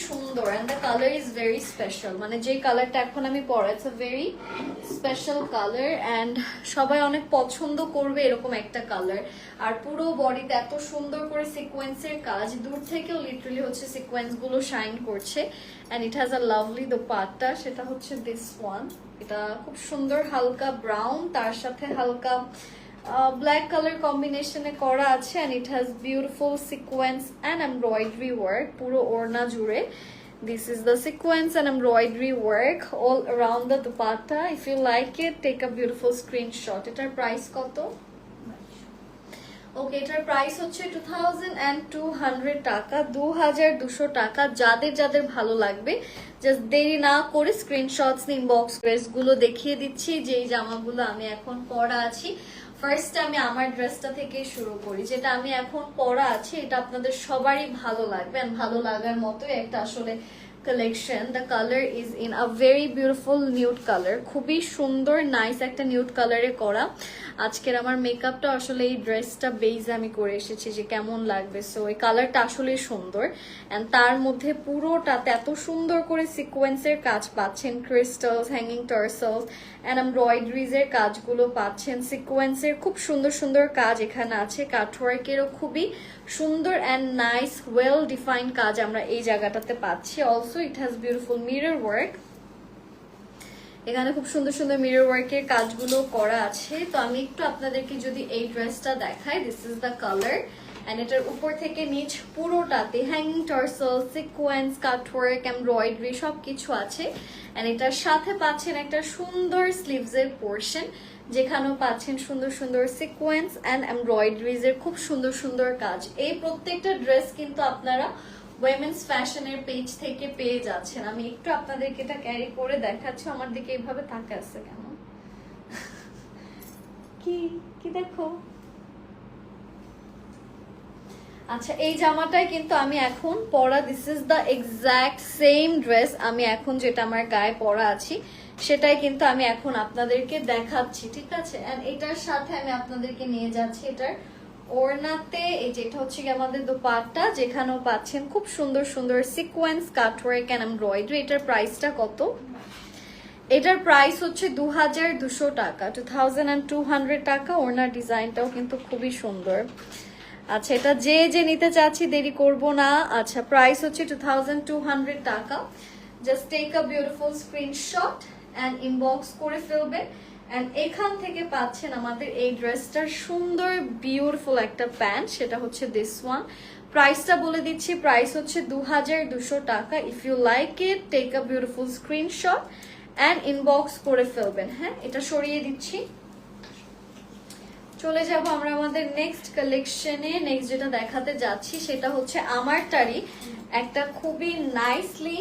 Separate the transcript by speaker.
Speaker 1: সুন্দর and the colour is very special, মানে যে কালারটা এখন আমি পরা, it's a very special colour and সবাই অনেক পছন্দ করবে এরকম একটা কালার। আর পুরো বডিতে এত সুন্দর করে সিকোয়েন্সের কাজ, দূর থেকেও লিটারালি হচ্ছে সিকোয়েন্স গুলো শাইন করছে and it has a lovely dupatta, সেটা হচ্ছে দিস ওয়ান। এটা খুব সুন্দর হালকা ব্রাউন, তার সাথে হালকা ব্ল্যাক কালার কম্বিনেশনে করা আছে and it has beautiful sequence and embroidery work পুরো ওড়না জুড়ে। This is the sequence and embroidery work all around the dupatta. If you like it, take a beautiful screenshot. এটার প্রাইস কত? ওকে, এটার প্রাইস হচ্ছে 2200 টাকা, 2200 টাকা। যাদের যাদের ভালো লাগবে জাস্ট দেরি না করে স্ক্রিনশটস ইনবক্স গুলো দেখিয়ে দিচ্ছি যেই জামাগুলো আমি এখন পরা আছি। ফার্স্ট আমি আমার ড্রেসটা থেকে শুরু করি, যেটা আমি এখন পরা আছি এটা আপনাদের সবারই ভালো লাগবে এন্ড ভালো লাগার মতো একটা আসলে collection. The colour is in a very beautiful nude colour, খুবই সুন্দর নাইস একটা নিউড কালারে করা। আজকের আমার মেকআপটা আসলে এই ড্রেসটা বেজ আমি করে এসেছি যে কেমন লাগবে, সো এই কালারটা আসলে সুন্দর এন্ড তার মধ্যে পুরোটাতে এত সুন্দর করে সিকোয়েন্সের কাজ পাচ্ছেন, crystals, hanging tassels and embroideries এর কাজগুলো পাচ্ছেন, সিকোয়েন্সের খুব সুন্দর সুন্দর কাজ এখানে আছে, কাটওয়ার্কেরও খুবই সুন্দর এন্ড নাইস ওয়েল ডিফাইন্ড কাজ আমরা এই জায়গাটাতে পাচ্ছি। Also it has beautiful mirror work, এখানে খুব সুন্দর সুন্দর মিরর ওয়ার্কের কাজগুলো করা আছে। তো আমি একটু আপনাদেরকে যদি এই ড্রেসটা দেখাই, this is the colour and এটার উপর থেকে নিচ পুরোটাতে hanging tassel, sequins, cutwork, embroidery সবকিছু আছে এন্ড এটার সাথে পাচ্ছেন একটা সুন্দর স্লিভস এর পোর্শন, যেখানেও পাচ্ছেন সুন্দর সুন্দর সিকোয়েন্স এন্ড এমব্রয়ডারিজ এর খুব সুন্দর সুন্দর কাজ। এই প্রত্যেকটা ড্রেস কিন্তু আপনারা উইমেন্স ফ্যাশনের পেজ থেকে পেয়ে যাচ্ছেন। আমি একটু আপনাদেরকে এটা ক্যারি করে দেখাচ্ছি, আমার দিকে এইভাবে তাকা আছে কেন? কি কি দেখো? আচ্ছা, এই জামাটাই কিন্তু আমি এখন পরা, this is the exact same dress আমি এখন যেটা আমার গায়ে পরা আছি সেটাই কিন্তু আমি এখন আপনাদেরকে দেখাচ্ছি, ঠিক আছে? এন্ড এটার সাথে আমি আপনাদেরকে নিয়ে যাচ্ছি এটার ওড়নাতে, এই যেটা হচ্ছে কি আমাদের দোপাট্টা, যেখানেও পাচ্ছেন খুব সুন্দর সুন্দর সিকোয়েন্স, কাটওয়ার্ক এন্ড এমব্রয়ডারি। এটার প্রাইসটা কত? এটার প্রাইস হচ্ছে 2200 টাকা, 2200 টাকা। ওড়নার ডিজাইনটাও কিন্তু খুবই সুন্দর। আচ্ছা, এটা যে যে নিতে চাচ্ছি দেরি করব না। আচ্ছা, প্রাইস হচ্ছে 2200 টাকা। Just take a beautiful screenshot and inbox করে ফেলবেন এন্ড এখান থেকে পাচ্ছেন আমাদের এই ড্রেসটার সুন্দর বিউটিফুল একটা প্যান্ট, সেটা হচ্ছে দিস ওয়ান। প্রাইসটা বলে দিচ্ছি, প্রাইস হচ্ছে 2200 টাকা। If you like it, take a beautiful screenshot and inbox করে ফেলবেন। হ্যাঁ, এটা সরিয়ে দিচ্ছি। চলে যাব আমরা আমাদের নেক্সট কালেকশনে। নেক্সট যেটা দেখাতে যাচ্ছি সেটা হচ্ছে আমারটারই একটা খুবই নাইসলি